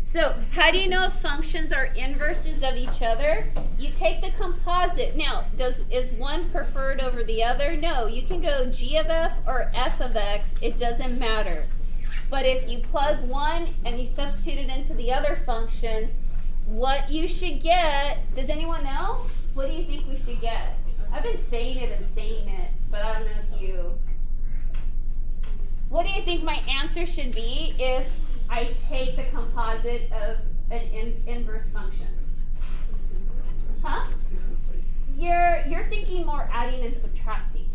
So how do you know if functions are inverses of each other? You take the composite. Now, is one preferred over the other? No, you can go g of f or f of x. It doesn't matter. But if you plug one and you substitute it into the other function, what you should get, does anyone know? What do you think we should get? I've been saying it, but I don't know if you... What do you think my answer should be if I take the composite of an inverse functions? Huh? You're thinking more adding and subtracting.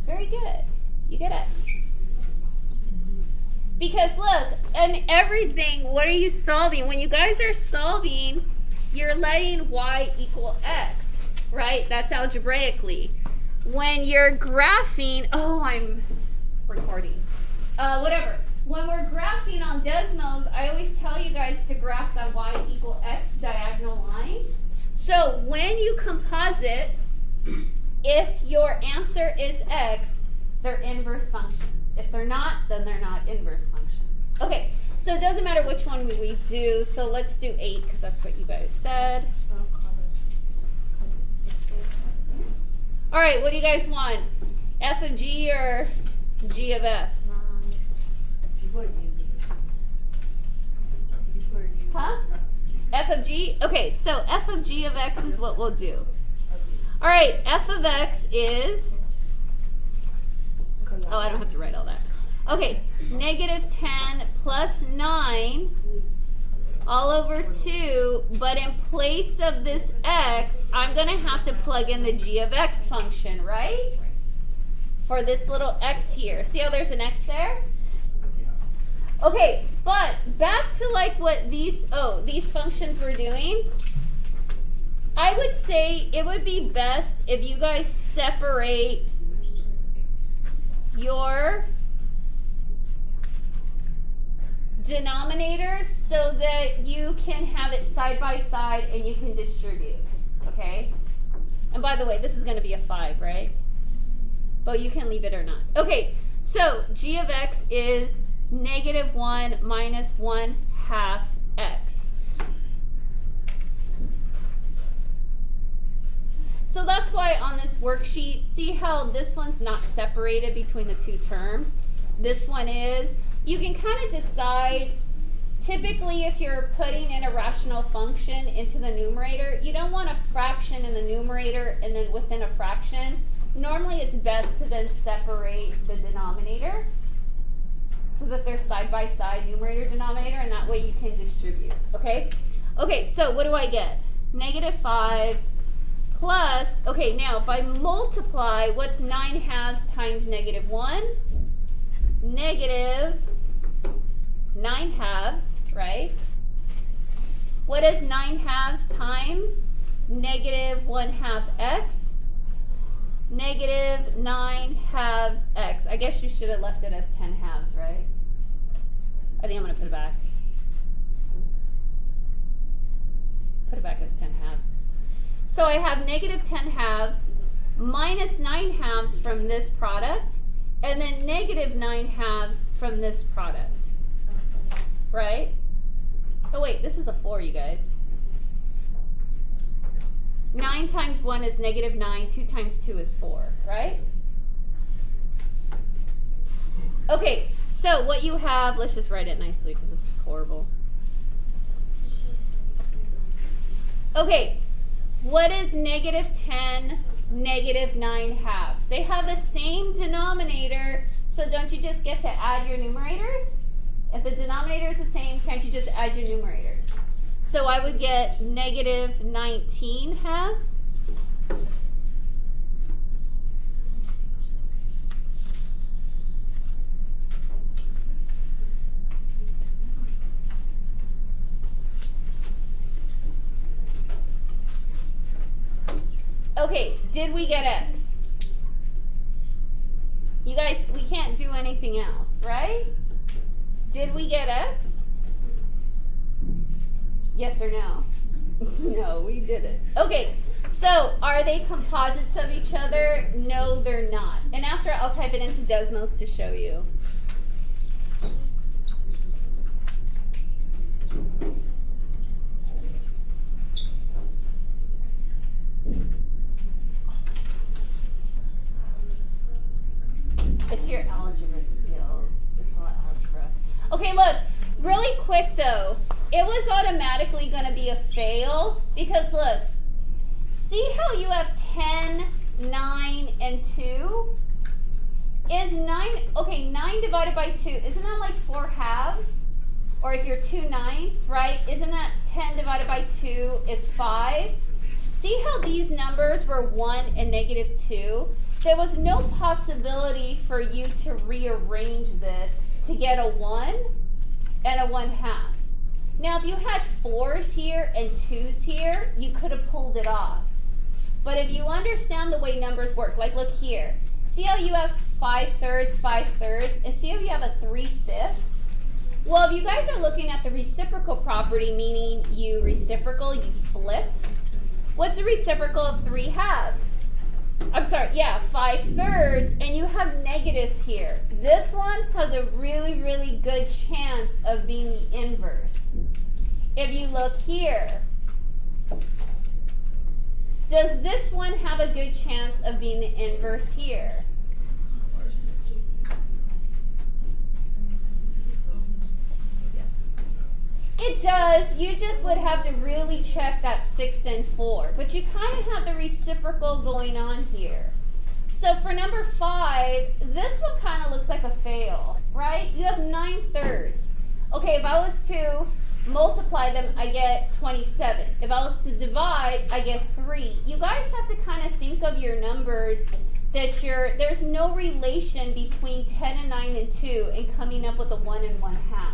Very good. You get x. Because look, in everything, what are you solving? When you guys are solving, you're letting y equal x, right? That's algebraically. When you're graphing, oh, I'm recording. Whatever. When we're graphing on Desmos, I always tell you guys to graph that y equal x diagonal line. So when you composite, if your answer is x, they're inverse functions. If they're not, then they're not inverse functions. Okay, so it doesn't matter which one we do. So let's do 8 because that's what you guys said. All right, what do you guys want? F of g or g of f? Huh? F of g? Okay, so f of g of x is what we'll do. All right, f of x is... Oh, I don't have to write all that. Okay, negative 10 plus 9 all over 2, but in place of this x, I'm going to have to plug in the g of x function, right? For this little x here. See how there's an x there? Okay, but back to like what these functions were doing. I would say it would be best if you guys separate your denominators so that you can have it side by side and you can distribute, okay? And by the way, this is going to be a 5, right? But you can leave it or not. Okay, so g of x is negative 1 minus 1/2 x. So that's why on this worksheet, see how this one's not separated between the two terms? This one is. You can kind of decide, typically if you're putting in a rational function into the numerator, you don't want a fraction in the numerator and then within a fraction. Normally it's best to then separate the denominator so that they're side by side, numerator, denominator, and that way you can distribute, okay? Okay, so what do I get? Negative 5 plus, okay, now if I multiply, what's 9/2 times negative 1? Negative 9/2, right? What is 9/2 times negative 1/2 x? Negative 9/2 x. I guess you should have left it as 10/2, right? I think I'm going to put it back. Put it back as 10/2. So I have negative 10/2 minus 9/2 from this product, and then negative 9/2 from this product. Right? Oh wait, this is a 4, you guys. 9 times 1 is negative 9. 2 times 2 is 4, right? Okay, so what you have, let's just write it nicely because this is horrible. Okay, what is negative 10, negative 9/2? They have the same denominator, so don't you just get to add your numerators? If the denominator is the same, can't you just add your numerators? So I would get negative 19/2. Okay, did we get x? You guys, we can't do anything else, right? Did we get x? Yes or no? No, we didn't. Okay, so are they composites of each other? No, they're not. And after, I'll type it into Desmos to show you. Really quick though, it was automatically going to be a fail because look, see how you have 10, 9, and 2? Is 9, okay, 9 divided by 2, isn't that like 4 halves? Or if you're 2 9ths, right? Isn't that 10 divided by 2 is 5? See how these numbers were 1 and -2? There was no possibility for you to rearrange this to get a 1 and a 1/2. Now, if you had 4s here and 2s here, you could have pulled it off. But if you understand the way numbers work, like look here. See how you have 5/3, 5/3, and see how you have a 3/5? Well, if you guys are looking at the reciprocal property, meaning you reciprocal, you flip. What's the reciprocal of 3 halves? I'm sorry, yeah, 5/3, and you have negatives here. This one has a really, really good chance of being the inverse. If you look here, does this one have a good chance of being the inverse here? It does. You just would have to really check that 6 and 4. But you kind of have the reciprocal going on here. So for number 5, this one kind of looks like a fail, right? You have 9/3. Okay, if I was to multiply them, I get 27. If I was to divide, I get 3. You guys have to kind of think of your numbers that there's no relation between 10 and 9 and 2 and coming up with a 1 and 1/2.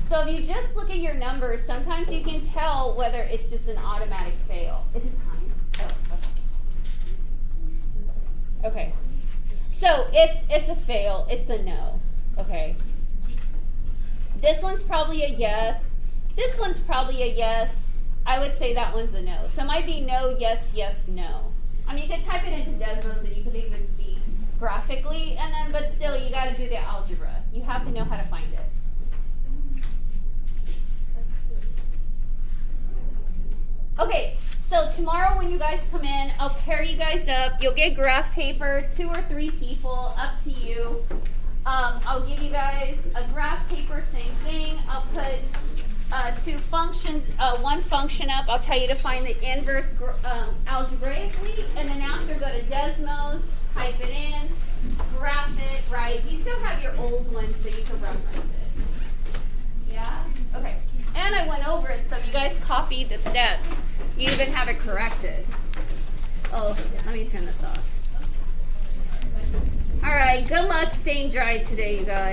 So if you just look at your numbers, sometimes you can tell whether it's just an automatic fail. Is it time? Oh, okay. So it's a fail. It's a no. Okay. This one's probably a yes. This one's probably a yes. I would say that one's a no. So it might be no, yes, yes, no. I mean, you could type it into Desmos and you could even see graphically, and then, but still, you got to do the algebra. You have to know how to find it. Okay, so tomorrow when you guys come in, I'll pair you guys up. You'll get graph paper, 2 or 3 people, up to you. I'll give you guys a graph paper, same thing. I'll put 2 functions, 1 function up. I'll tell you to find the inverse algebraically, and then after go to Desmos, type it in, graph it, right? You still have your old one so you can reference it. Yeah? Okay. And I went over it, so if you guys copied the steps, you even have it corrected. Oh, let me turn this off. All right, good luck staying dry today, you guys.